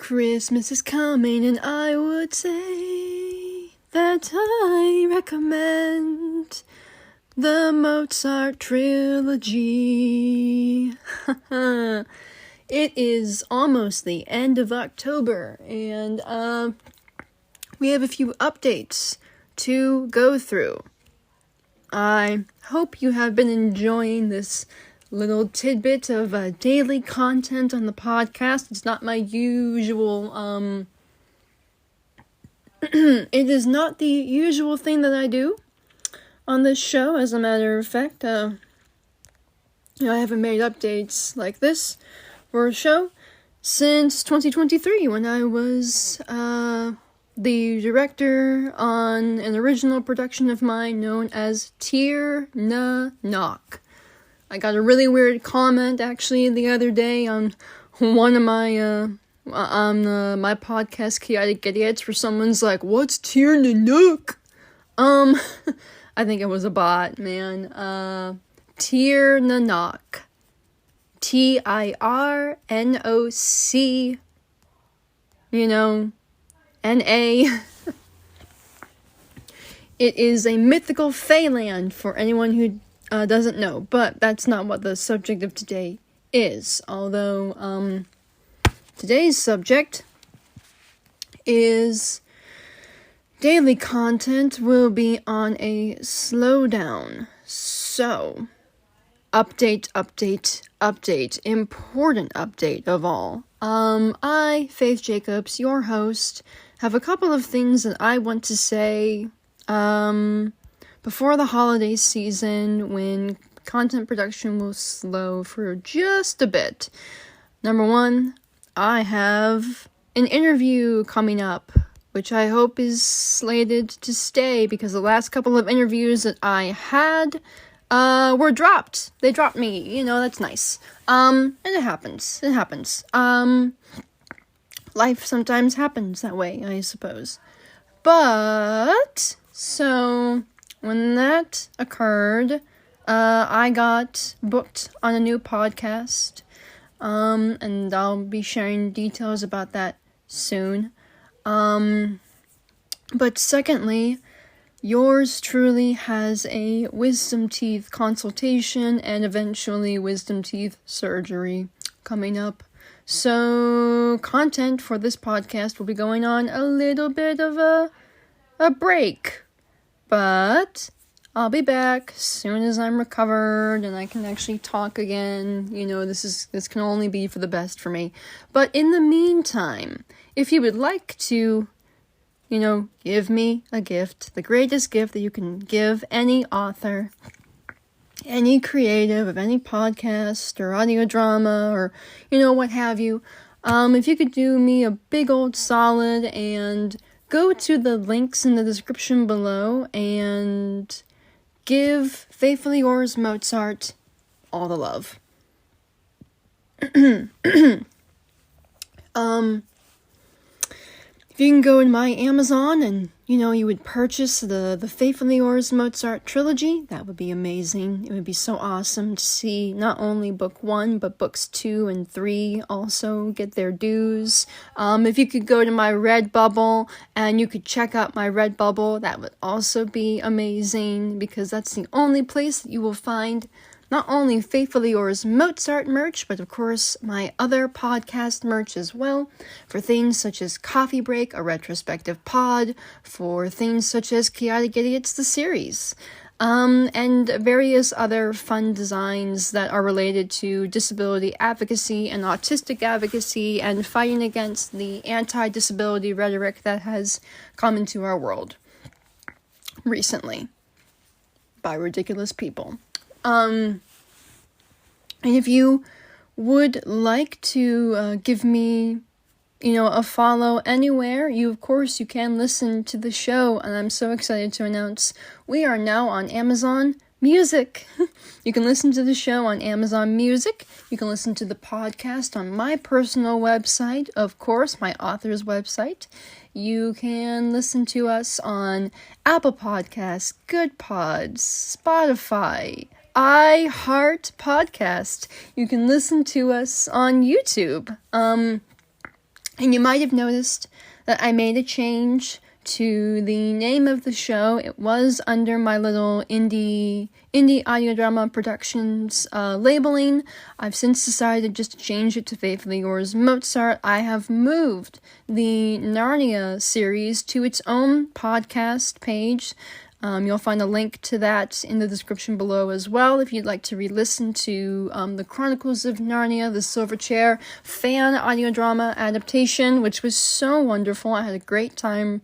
Christmas is coming, and I would say that I recommend the Mozart trilogy. It is almost the end of October, and we have a few updates to go through. I hope you have been enjoying this little tidbit of daily content on the podcast. It's not my usual, it is not the usual thing that I do on this show. As a matter of fact, I haven't made updates like this for a show since 2023, when I was, the director on an original production of mine known as Tir Na Knock. I got a really weird comment actually the other day on one of my my podcast Chaotic Idiots, where someone's like, "What's Tir Na Knock?" I think it was a bot, man. Tir Na Knock. TIRNOC. NA. It is a mythical feyland for anyone who doesn't know, but that's not what the subject of today is. Although, today's subject is daily content will be on a slowdown. So, update, important update of all. I, Faith Jacobs, your host, have a couple of things that I want to say, before the holiday season, when content production will slow for just a bit. Number one, I have an interview coming up, which I hope is slated to stay, because the last couple of interviews that I had were dropped. They dropped me, that's nice. And it happens. Life sometimes happens that way, I suppose. But, so, when that occurred, I got booked on a new podcast, and I'll be sharing details about that soon. But secondly, yours truly has a wisdom teeth consultation and eventually wisdom teeth surgery coming up. So, content for this podcast will be going on a little bit of a break. But I'll be back as soon as I'm recovered and I can actually talk again. This can only be for the best for me. But in the meantime, if you would like to, give me a gift, the greatest gift that you can give any author, any creative of any podcast or audio drama or, what have you, if you could do me a big old solid and go to the links in the description below and give Faithfully Yours Mozart all the love. If you can go in my Amazon and, you would purchase the Faithfully Yours Mozart trilogy, that would be amazing. It would be so awesome to see not only book 1, but books 2 and 3 also get their dues. If you could go to my Redbubble and you could check out my Redbubble, that would also be amazing, because that's the only place that you will find not only Faithfully Yours Mozart merch, but of course my other podcast merch as well, for things such as Coffee Break, a retrospective pod, for things such as Chaotic Idiots, the series, and various other fun designs that are related to disability advocacy and autistic advocacy and fighting against the anti-disability rhetoric that has come into our world recently by ridiculous people. And if you would like to give me, a follow anywhere, you can listen to the show, and I'm so excited to announce we are now on Amazon Music. You can listen to the show on Amazon Music. You can listen to the podcast on my personal website, of course, my author's website. You can listen to us on Apple Podcasts, Good Pods, Spotify, iHeartPodcast. You can listen to us on YouTube. And you might have noticed that I made a change to the name of the show. It was under my little indie audio drama productions labeling. I've since decided just to change it to Faithfully Yours Mozart. I have moved the Narnia series to its own podcast page. You'll find a link to that in the description below as well if you'd like to re-listen to the Chronicles of Narnia, the Silver Chair fan audio drama adaptation, which was so wonderful. I had a great time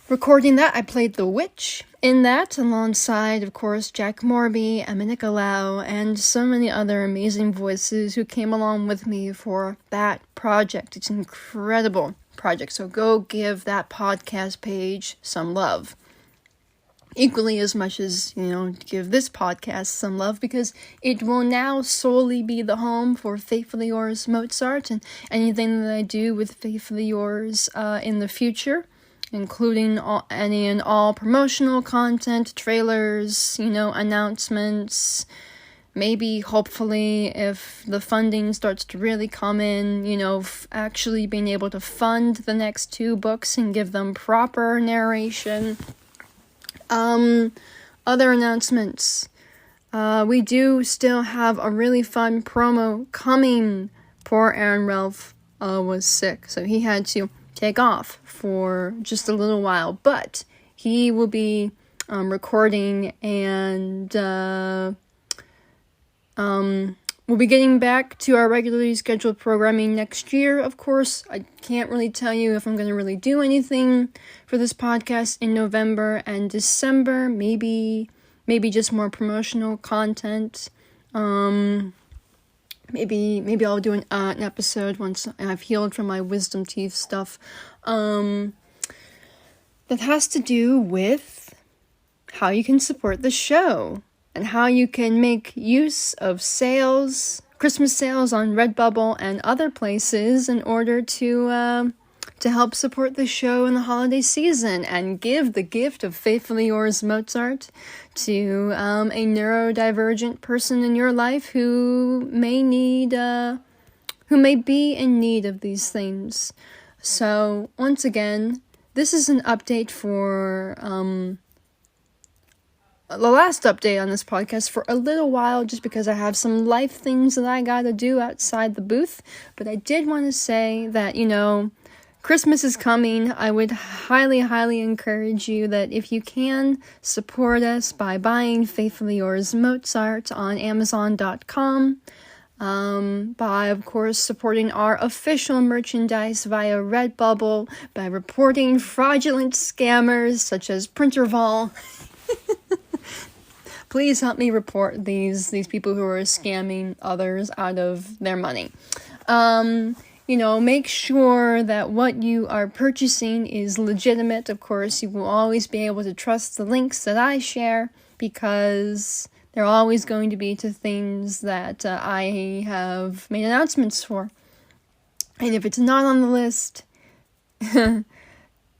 recording that. I played the witch in that alongside, of course, Jack Morby, Emma Nicolau, and so many other amazing voices who came along with me for that project. It's an incredible project, so go give that podcast page some love. Equally as much as, give this podcast some love, because it will now solely be the home for Faithfully Yours Mozart and anything that I do with Faithfully Yours in the future, including any and all promotional content, trailers, announcements. Maybe, hopefully, if the funding starts to really come in, actually being able to fund the next 2 books and give them proper narration. Other announcements. We do still have a really fun promo coming. Poor Aaron Ralph was sick, so he had to take off for just a little while. But he will be recording, and we'll be getting back to our regularly scheduled programming next year. Of course, I can't really tell you if I'm going to really do anything for this podcast in November and December. Maybe just more promotional content. Maybe I'll do an episode once I've healed from my wisdom teeth stuff. That has to do with how you can support the show and how you can make use of sales, Christmas sales on Redbubble and other places in order to help support the show in the holiday season and give the gift of Faithfully Yours Mozart to a neurodivergent person in your life who may be in need of these things. So, once again, this is an update for the last update on this podcast for a little while, just because I have some life things that I gotta do outside the booth. But I did want to say that, Christmas is coming. I would highly, highly encourage you that if you can, support us by buying Faithfully Yours Mozart on Amazon.com. By, of course, supporting our official merchandise via Redbubble, by reporting fraudulent scammers such as Printerval. Please help me report these people who are scamming others out of their money. Make sure that what you are purchasing is legitimate. Of course, you will always be able to trust the links that I share, because they're always going to be to things that I have made announcements for. And if it's not on the list,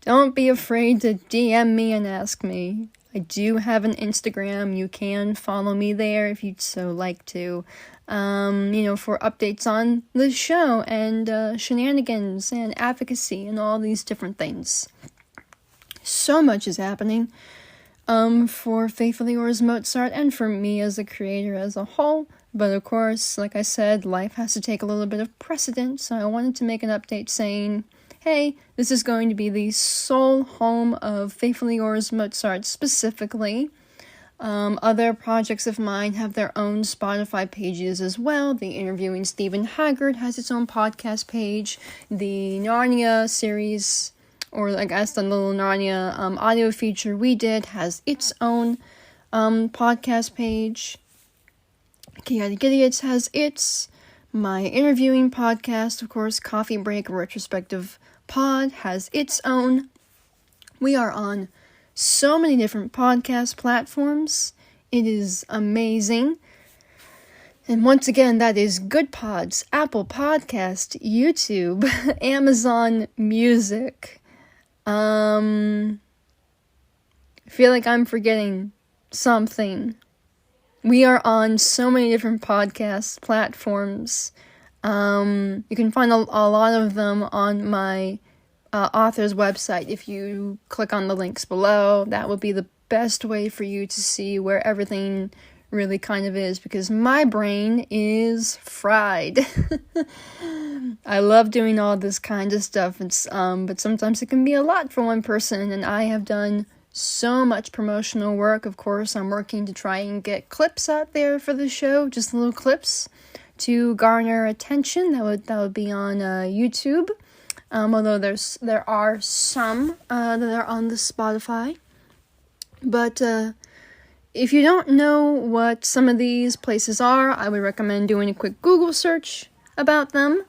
don't be afraid to DM me and ask me. I do have an Instagram. You can follow me there if you'd so like to. For updates on the show and shenanigans and advocacy and all these different things. So much is happening for Faithfully Yours Mozart and for me as a creator as a whole. But of course, like I said, life has to take a little bit of precedence. So I wanted to make an update saying, hey, this is going to be the sole home of Faithfully Yours Mozart specifically. Other projects of mine have their own Spotify pages as well. The Interviewing Stephen Haggard has its own podcast page. The Narnia series, or I guess the little Narnia audio feature we did, has its own podcast page. Chaotic Idiots has its. My interviewing podcast, of course, Coffee Break Retrospective Pod, has its own. We are on so many different podcast platforms. It is amazing. And once again, that is Good Pods, Apple Podcast, YouTube, Amazon Music. I feel like I'm forgetting something. We are on so many different podcast platforms. You can find a lot of them on my author's website. If you click on the links below, that would be the best way for you to see where everything really kind of is, because my brain is fried. I love doing all this kind of stuff, but sometimes it can be a lot for one person, and I have done so much promotional work. Of course, I'm working to try and get clips out there for the show, just little clips to garner attention. That would be on YouTube. Although there are some that are on the Spotify. But if you don't know what some of these places are, I would recommend doing a quick Google search about them.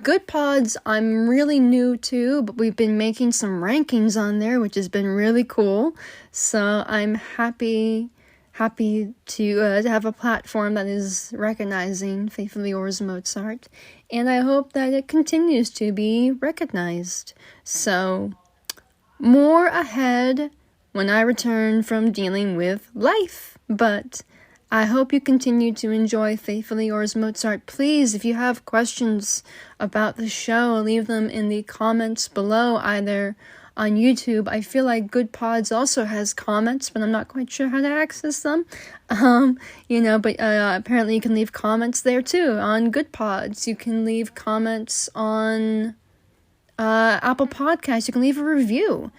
Good Pods, I'm really new to, but we've been making some rankings on there, which has been really cool. So I'm happy to have a platform that is recognizing Faithfully Yours Mozart, and I hope that it continues to be recognized. So, more ahead when I return from dealing with life, but I hope you continue to enjoy Faithfully Yours Mozart. Please, if you have questions about the show, leave them in the comments below, either on YouTube. I feel like Good Pods also has comments, but I'm not quite sure how to access them. But apparently you can leave comments there too on Good Pods. You can leave comments on Apple Podcasts. You can leave a review.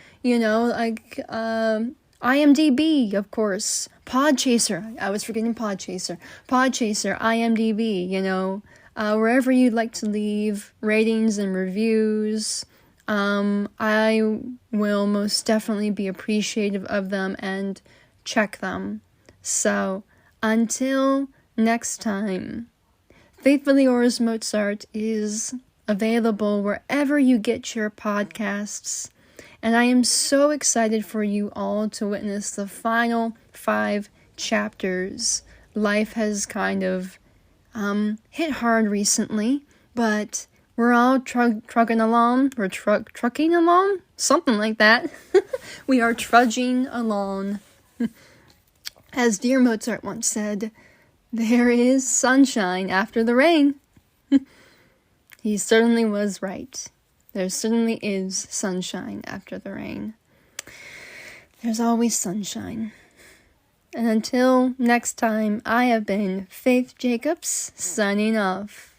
IMDb, of course. Podchaser. I was forgetting Podchaser. Podchaser, IMDb, wherever you'd like to leave ratings and reviews. I will most definitely be appreciative of them and check them. So, until next time, Faithfully Yours Mozart is available wherever you get your podcasts. And I am so excited for you all to witness the final 5 chapters. Life has kind of hit hard recently, but we're all trucking along. We're trucking along? Something like that. We are trudging along. As dear Mozart once said, there is sunshine after the rain. He certainly was right. There certainly is sunshine after the rain. There's always sunshine. And until next time, I have been Faith Jacobs, signing off.